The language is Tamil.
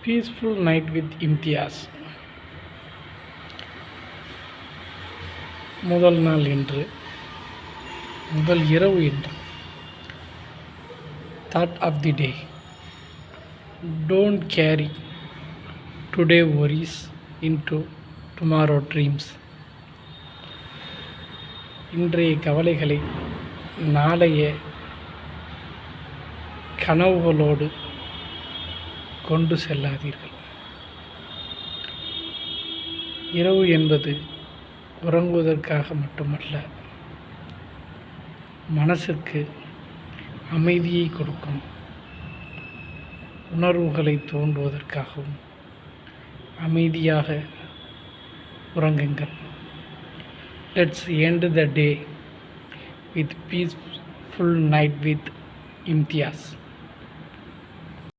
Peaceful night with Imtiaz. முதல் நாள் என்று, முதல் இரவு என்று. Thought of the day. Don't carry today worries into tomorrow dreams. இன்றைய கவலைகளை நாளைய கனவுகளோடு கொண்டு செல்லாதீர்கள். இரவு என்பது உறங்குவதற்காக மட்டுமல்ல, மனசுக்கு அமைதியை கொடுக்கும், உணர்வுகளை தோன்றுவதற்காகவும். அமைதியாக உறங்குங்கள். Let's end the day with peaceful night with Imtiaz.